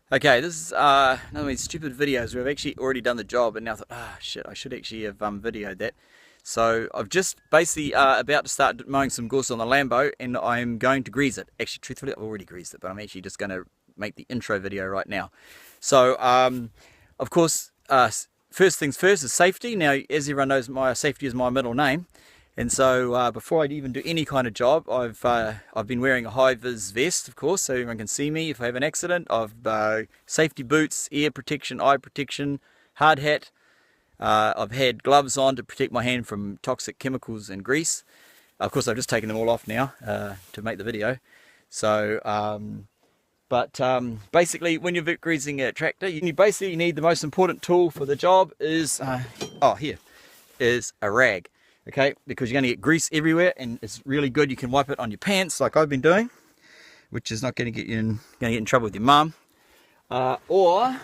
Okay, this is another one of these stupid videos where I've actually already done the job and now I thought, ah, shit, I should actually have videoed that. So I've just basically about to start mowing some gorse on the Lambo and I'm going to grease it. Actually, truthfully, I've already greased it, but I'm actually just going to make the intro video right now. So, of course, first things first is safety. Now, as everyone knows, my safety is my middle name. And so before I even do any kind of job, I've been wearing a high-vis vest, of course, so everyone can see me if I have an accident. I've safety boots, ear protection, eye protection, hard hat. I've had gloves on to protect my hand from toxic chemicals and grease. Of course, I've just taken them all off now to make the video. So, basically, when you're greasing a tractor, you basically need the most important tool for the job is, here, is a rag. Okay, because you're going to get grease everywhere, and it's really good. You can wipe it on your pants, like I've been doing, which is not going to get you in trouble with your mum. Or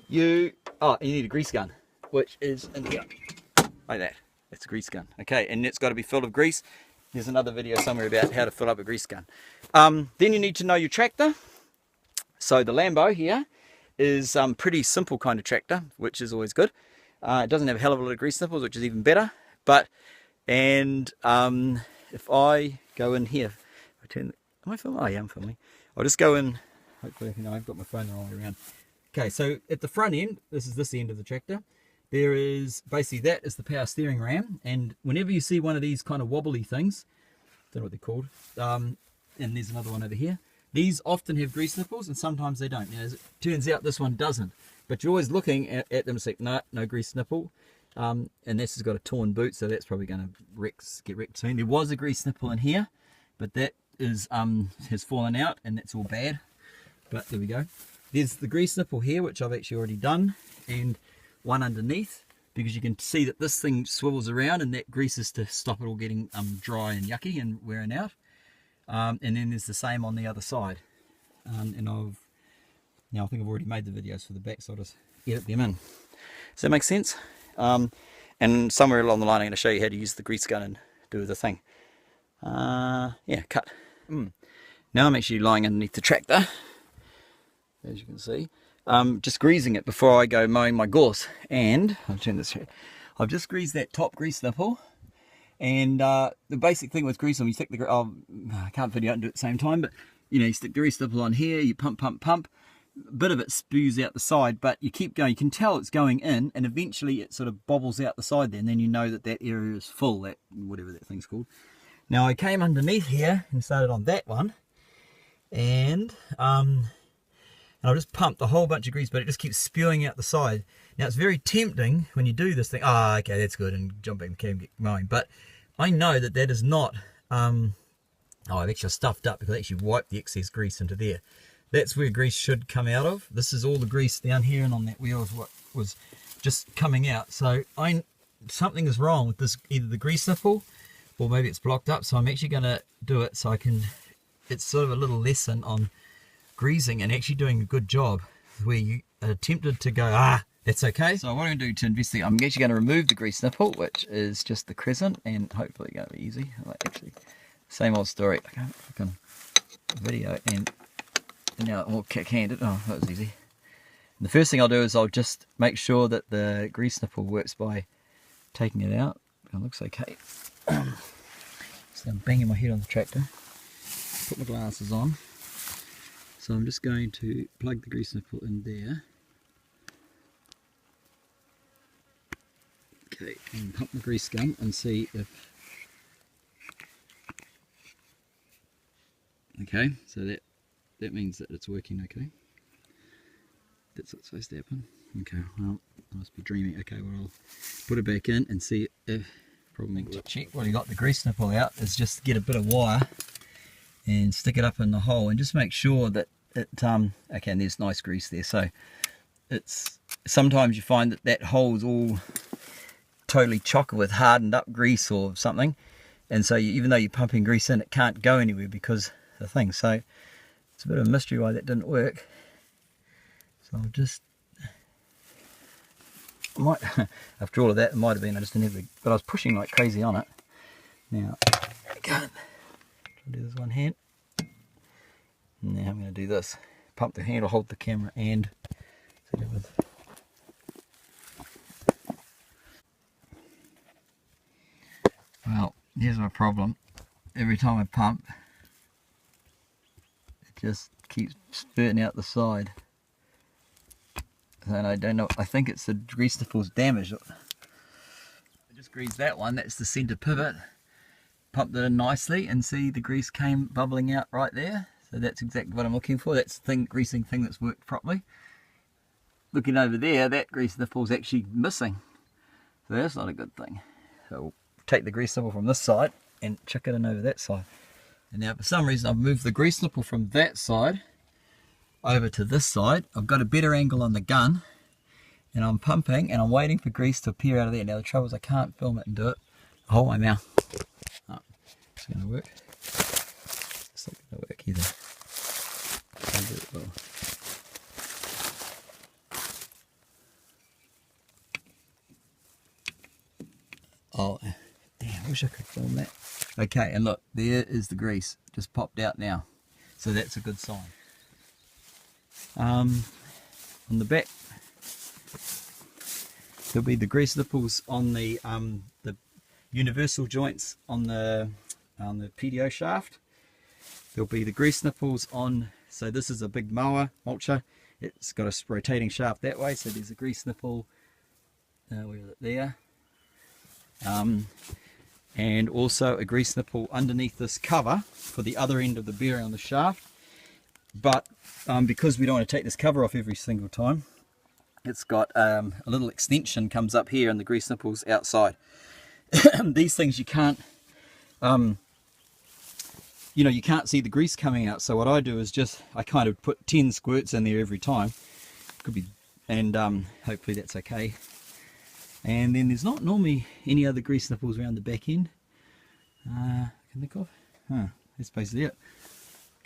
you need a grease gun, which is in here, like that. It's a grease gun. Okay, and it's got to be filled with grease. There's another video somewhere about how to fill up a grease gun. Then you need to know your tractor. So the Lambo here is pretty simple kind of tractor, which is always good. It doesn't have a hell of a lot of grease nipples, which is even better. If I go in here, am I filming? Oh yeah, I'm filming. I'll just go in, hopefully, I've got my phone all the way around. Okay, so at the front end, this is this end of the tractor, there is, basically that is the power steering ram, and whenever you see one of these kind of wobbly things, don't know what they're called, and there's another one over here, these often have grease nipples and sometimes they don't. Now, as it turns out, this one doesn't, but you're always looking at them and say, no grease nipple. And this has got a torn boot, so that's probably going to get wrecked soon. There was a grease nipple in here, but that is has fallen out, and that's all bad. But there we go. There's the grease nipple here, which I've actually already done, and one underneath, because you can see that this thing swivels around, and that grease is to stop it all getting dry and yucky and wearing out. And then there's the same on the other side. I think I've already made the videos for the back, so I'll just edit them in. Does that make sense? And somewhere along the line I'm going to show you how to use the grease gun and do the thing. Yeah, cut. Now I'm actually lying underneath the tractor, as you can see, just greasing it before I go mowing my gorse. And I'll turn this here. I've just greased that top grease nipple. And the basic thing with grease, when you stick the I can't video it and do it at the same time, but you stick the grease nipple on here, you pump, a bit of it spews out the side, but you keep going. You can tell it's going in, and eventually it sort of bobbles out the side there, and then you know that that area is full, that whatever that thing's called. Now I came underneath here and started on that one, and I just pumped a whole bunch of grease, but it just keeps spewing out the side. Now it's very tempting when you do this thing, okay, that's good, and jump back in the cam and get mowing, but I know that that is not, I've actually stuffed up because I actually wiped the excess grease into there. That's where grease should come out of. This is all the grease down here, and on that wheel is what was just coming out. So something is wrong with this, either the grease nipple or maybe it's blocked up. So I'm actually going to do it so I can, it's sort of a little lesson on greasing and actually doing a good job, where you are tempted to go, that's okay. So what I'm going to do to investigate, I'm actually going to remove the grease nipple, which is just the crescent, and hopefully going to be easy. Actually, same old story. I can't click on video and now I'm all kick-handed. Oh, that was easy. And the first thing I'll do is I'll just make sure that the grease nipple works by taking it out. It looks okay. So I'm banging my head on the tractor. Put my glasses on. So I'm just going to plug the grease nipple in there. Okay, and pump the grease gun and see if... Okay, so that means that it's working okay. That's what's supposed to happen. Okay, well, I must be dreaming. Okay, well, I'll put it back in and see if... Probably to check while you got the grease nipple out is just get a bit of wire and stick it up in the hole and just make sure that it, okay, and there's nice grease there. So it's, sometimes you find that that hole's all totally chock with hardened up grease or something. And so even though you're pumping grease in, it can't go anywhere because of the thing. So it's a bit of a mystery why that didn't work. So I'll just, after all of that, it might have been I just didn't have the, but I was pushing like crazy on it. Now, I can't do this one hand. Now I'm going to do this. pump the handle, hold the camera, and set it with. Well, here's my problem. Every time I pump, it just keeps spurting out the side. And I don't know, I think it's the grease nipple's damaged. I just greased that one, that's the center pivot. Pumped it in nicely and see the grease came bubbling out right there. So that's exactly what I'm looking for. That's the greasing thing that's worked properly. Looking over there, that grease nipple's actually missing. So that's not a good thing. So we'll take the grease nipple from this side and chuck it in over that side. And now for some reason I've moved the grease nipple from that side over to this side. I've got a better angle on the gun and I'm pumping and I'm waiting for grease to appear out of there. Now the trouble is I can't film it and do it. I'll hold my mouth. Oh, it's going to work. It's not going to work either. I'll do it well. Oh, damn, I wish I could film that. Okay, and look, there is the grease. Just popped out now. So that's a good sign. On the back, there'll be the grease nipples on the universal joints on the PDO shaft. There'll be the grease nipples on, so this is a big mower, mulcher. It's got a rotating shaft that way, so there's a grease nipple, where is it, there. And also a grease nipple underneath this cover for the other end of the bearing on the shaft. But because we don't want to take this cover off every single time, it's got a little extension comes up here and the grease nipples outside. These things you can't, you can't see the grease coming out. So what I do is I kind of put 10 squirts in there every time. Could be, and hopefully that's okay. And then there's not normally any other grease nipples around the back end I can think of. That's basically it.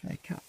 Okay, cut.